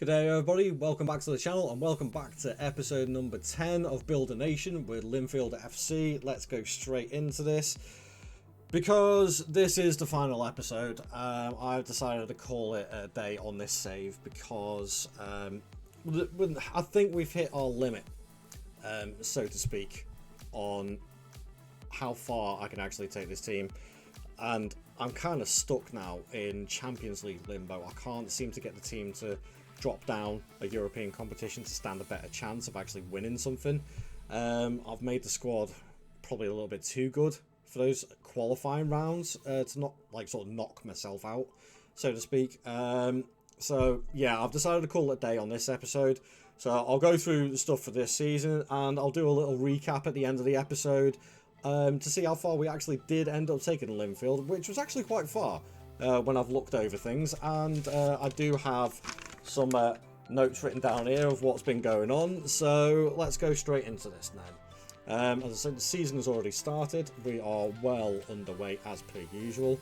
G'day everybody, welcome back to the channel and welcome back to episode number 10 of Build a Nation with Linfield FC. Let's go straight into this because this is the final episode. I've decided to call it a day on this save because I think we've hit our limit, so to speak, on how far I can actually take this team, and I'm kind of stuck now in Champions League limbo. I can't seem to get the team to drop down a European competition to stand a better chance of actually winning something. I've made the squad probably a little bit too good for those qualifying rounds to not sort of knock myself out, so to speak. So yeah, I've decided to call it a day on this episode. So I'll go through the stuff for this season and I'll do a little recap at the end of the episode to see how far we actually did end up taking Linfield, which was actually quite far when I've looked over things. And I do have some notes written down here of what's been going on, so let's go straight into this now. As I said, the season has already started. We are well underway as per usual.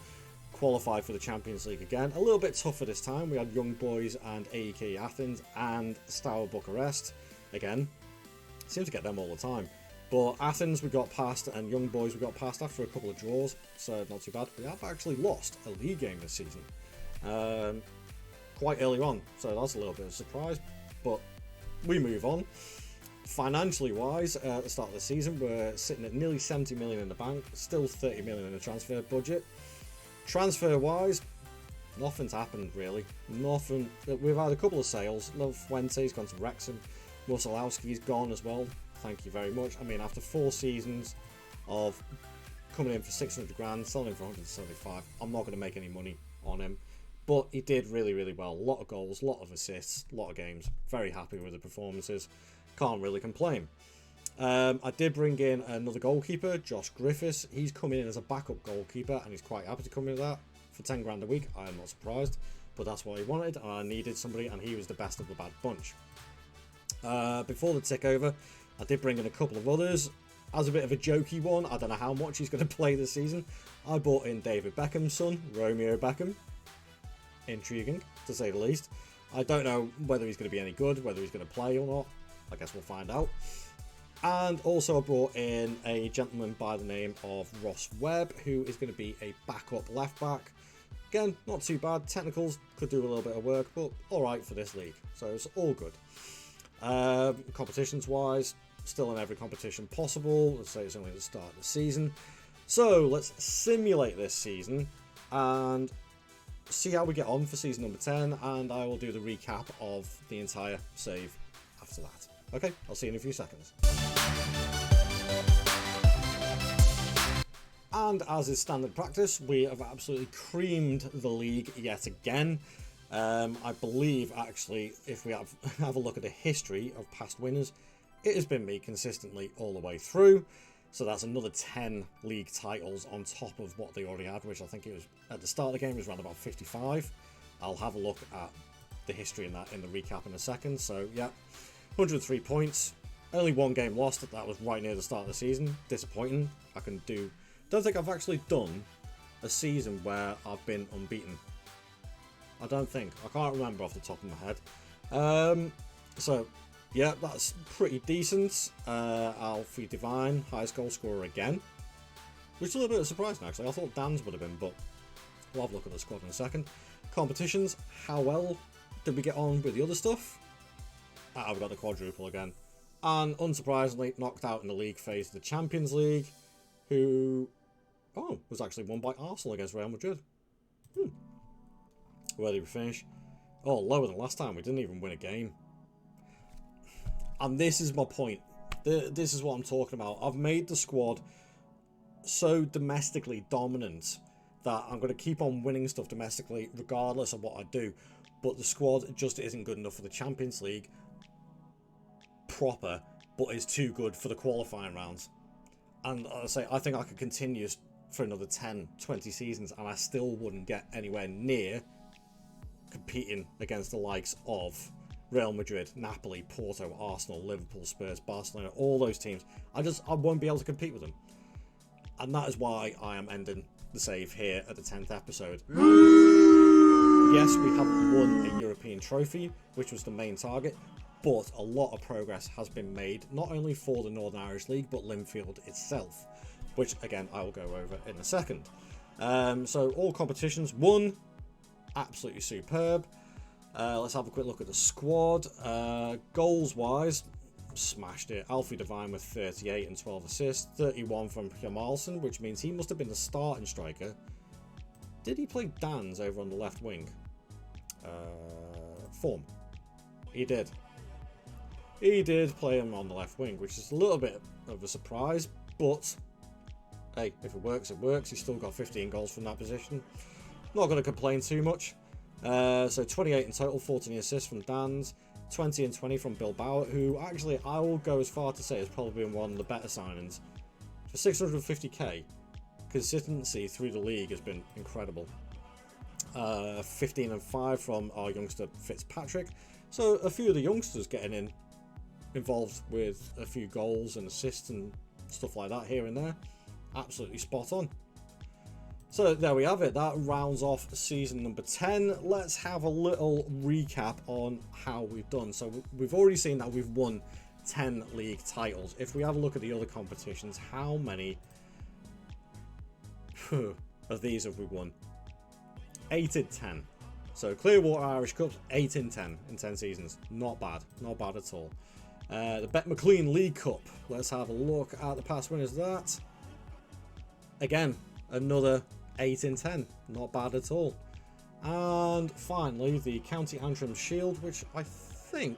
Qualified for the Champions League again. A little bit tougher this time. We had Young Boys and AEK Athens and Steaua Bucharest. Again, seem to get them all the time. But Athens we got past and Young Boys we got past after a couple of draws, so not too bad. We have actually lost a league game this season. Quite early on, so that's a little bit of a surprise, but we move on. Financially wise, at the start of the season, we're sitting at nearly 70 million in the bank, still 30 million in the transfer budget. Transfer wise, nothing's happened really. Nothing. We've had a couple of sales. Love Fuente's gone to Wrexham. Musolowski's gone as well. Thank you very much. I mean, after 4 seasons of coming in for 600 grand, selling him for 175, I'm not going to make any money on him. But he did really, really well. A lot of goals, a lot of assists, a lot of games. Very happy with the performances. Can't really complain. I did bring in another goalkeeper, Josh Griffiths. He's coming in as a backup goalkeeper, and he's quite happy to come in that for 10 grand a week. I am not surprised, but that's what he wanted, and I needed somebody, and he was the best of the bad bunch. Before the tick over, I did bring in a couple of others. As a bit of a jokey one, I don't know how much he's going to play this season. I brought in David Beckham's son, Romeo Beckham. Intriguing, to say the least. I don't know whether he's going to be any good, whether he's going to play or not. I guess we'll find out. And also I brought in a gentleman by the name of Ross Webb, who is going to be a backup left back. Again, not too bad. Technicals could do a little bit of work, but alright for this league. So it's all good. Competitions wise, still in every competition possible. Let's say it's only the start of the season. So let's simulate this season and see how we get on for season number 10, and I will do the recap of the entire save after that. Okay, I'll see you in a few seconds. And as is standard practice, we have absolutely creamed the league yet again. I believe actually, if we have a look at the history of past winners, it has been me consistently all the way through. So that's another 10 league titles on top of what they already had, which I think it was at the start of the game was around about 55. I'll have a look at the history in that in the recap in a second. So yeah, 103 points, only 1 game lost. That was right near the start of the season. Disappointing. Don't think I've actually done a season where I've been unbeaten. I don't think. I can't remember off the top of my head. So yeah, that's pretty decent. Alfie Divine, highest goal scorer again. Which is a little bit of a surprise actually. I thought Dan's would have been, but we'll have a look at the squad in a second. Competitions, how well did we get on with the other stuff? We've got the quadruple again. And unsurprisingly, knocked out in the league phase of the Champions League, who was actually won by Arsenal against Real Madrid. Where did we finish? Oh, lower than last time. We didn't even win a game. And this is my point. This is what I'm talking about. I've made the squad so domestically dominant that I'm going to keep on winning stuff domestically regardless of what I do. But the squad just isn't good enough for the Champions League proper, but is too good for the qualifying rounds. And I say, I think I could continue for another 10, 20 seasons and I still wouldn't get anywhere near competing against the likes of Real Madrid, Napoli, Porto, Arsenal, Liverpool, Spurs, Barcelona, all those teams. I won't be able to compete with them. And that is why I am ending the save here at the 10th episode. Yes, we haven't won a European trophy, which was the main target, but a lot of progress has been made, not only for the Northern Irish League, but Linfield itself, which again I will go over in a second. So all competitions won, absolutely superb. Let's have a quick look at the squad. Goals wise, smashed it. Alfie Devine with 38 and 12 assists, 31 from Jamalson, which means he must have been the starting striker. Did he play Dan's over on the left wing? Form. He did. He did play him on the left wing, which is a little bit of a surprise, but hey, if it works, it works. He's still got 15 goals from that position. Not going to complain too much. So 28 in total, 14 assists from Dan's, 20 and 20 from Bilbao, who actually I will go as far to say has probably been one of the better signings. For 650k, consistency through the league has been incredible. 15 and 5 from our youngster Fitzpatrick. So a few of the youngsters getting involved with a few goals and assists and stuff like that here and there. Absolutely spot on. So there we have it. That rounds off season number 10. Let's have a little recap on how we've done. So we've already seen that we've won 10 league titles. If we have a look at the other competitions, how many of these have we won? 8 in 10. So Clearwater Irish Cups, 8 in 10 in 10 seasons. Not bad. Not bad at all. The Bet McLean League Cup. Let's have a look at the past winners of that. Again, another 8 in 10. Not bad at all. And finally, the County Antrim Shield, which I think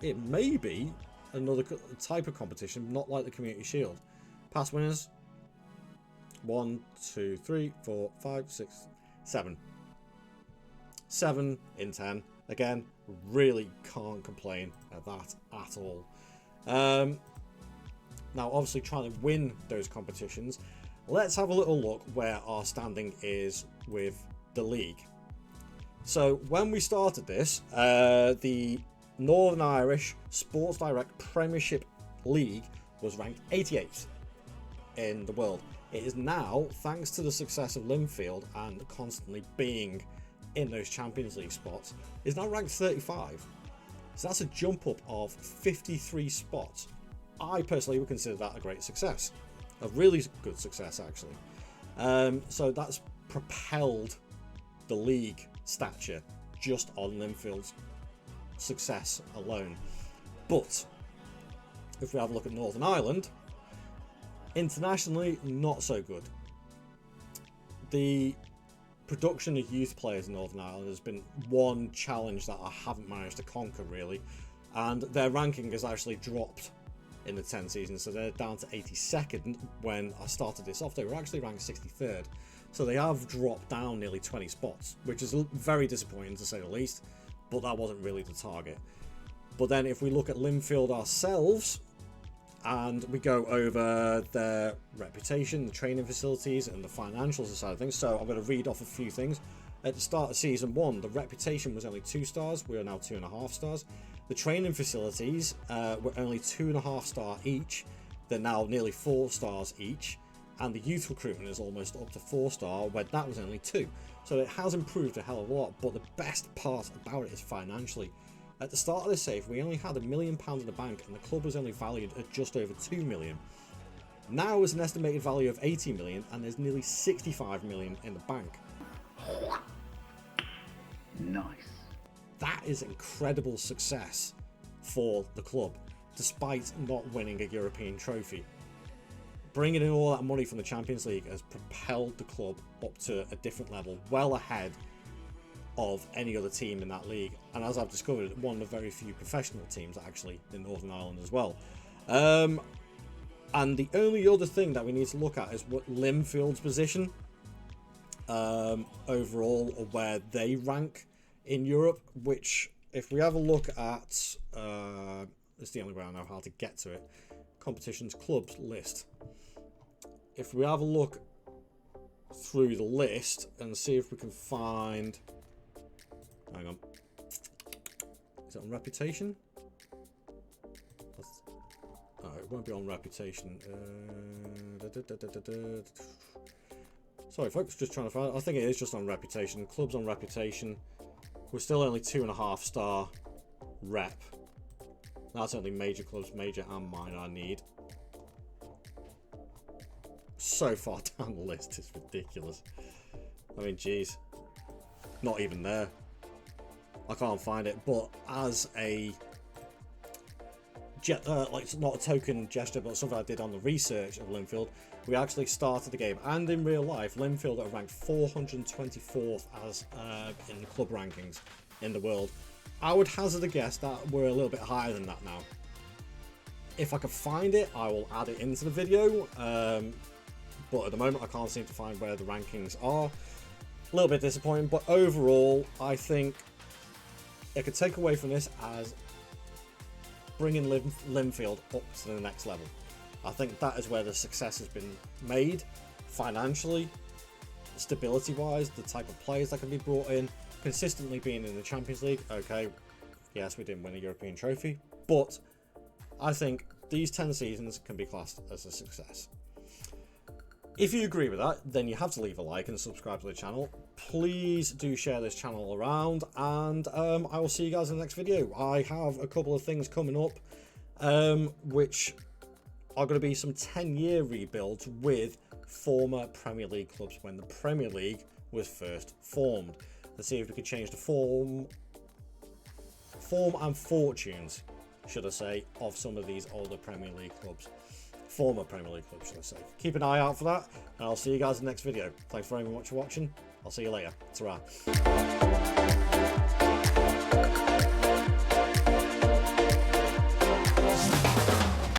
it may be another type of competition, not like the Community Shield. Past winners, 1, 2, 3, 4, 5, 6, 7. 7 in 10. Again, really can't complain at that at all. Now, obviously, trying to win those competitions, let's have a little look where our standing is with the league. So, when we started this, the Northern Irish Sports Direct Premiership League was ranked 88th in the world. It is now, thanks to the success of Linfield and constantly being in those Champions League spots, is now ranked 35. So that's a jump up of 53 spots. I personally would consider that a great success. A really good success, actually. So that's propelled the league stature just on Linfield's success alone. But if we have a look at Northern Ireland, internationally, not so good. The production of youth players in Northern Ireland has been one challenge that I haven't managed to conquer, really. And their ranking has actually dropped in the 10 seasons, so they're down to 82nd. When I started this off, they were actually ranked 63rd. So they have dropped down nearly 20 spots, which is very disappointing to say the least, but that wasn't really the target. But then if we look at Linfield ourselves, and we go over their reputation, the training facilities, and the financials side of things. So I'm going to read off a few things. At the start of season 1, the reputation was only 2 stars. We are now 2.5 stars. The training facilities were only 2.5 star each. They're now nearly 4 stars each. And the youth recruitment is almost up to 4 star, where that was only 2. So it has improved a hell of a lot. But the best part about it is financially. At the start of the save, we only had £1 million in the bank, and the club was only valued at just over 2 million. Now it's an estimated value of 80 million, and there's nearly 65 million in the bank. Nice. That is incredible success for the club, despite not winning a European trophy. Bringing in all that money from the Champions League has propelled the club up to a different level, well ahead of any other team in that league, and as I've discovered, one of the very few professional teams actually in Northern Ireland as well. And the only other thing that we need to look at is what Linfield's position overall, or where they rank in Europe, which if we have a look at, it's the only way I know how to get to it, competitions clubs list. If we have a look through the list and see if we can find, hang on, is it on reputation? Oh, it won't be on reputation. Sorry folks, just trying to find it. I think it is just on reputation. Clubs on reputation. We're still only 2.5 star rep. That's only major clubs, major and minor I need. So far down the list, it's ridiculous. I mean, geez. Not even there. I can't find it, but as a like, not a token gesture, but something I did on the research of Linfield, we actually started the game, and in real life, Linfield are ranked 424th as in club rankings in the world. I would hazard a guess that we're a little bit higher than that now. If I can find it, I will add it into the video, but at the moment I can't seem to find where the rankings are. A little bit disappointing, but overall I think I could take away from this as bringing Linfield up to the next level. I think that is where the success has been made, financially, stability wise, the type of players that can be brought in, consistently being in the Champions League. Okay, yes, we didn't win a European trophy, but I think these 10 seasons can be classed as a success. If you agree with that, then you have to leave a like and subscribe to the channel. Please do share this channel around, and I will see you guys in the next video. I have a couple of things coming up, which are going to be some 10-year rebuilds with former Premier League clubs when the Premier League was first formed. Let's see if we could change the form and fortunes, should I say, of some of these older Premier League clubs. Former Premier League clubs, should I say. Keep an eye out for that, and I'll see you guys in the next video. Thanks very much for watching. I'll see you later. Ta-ra.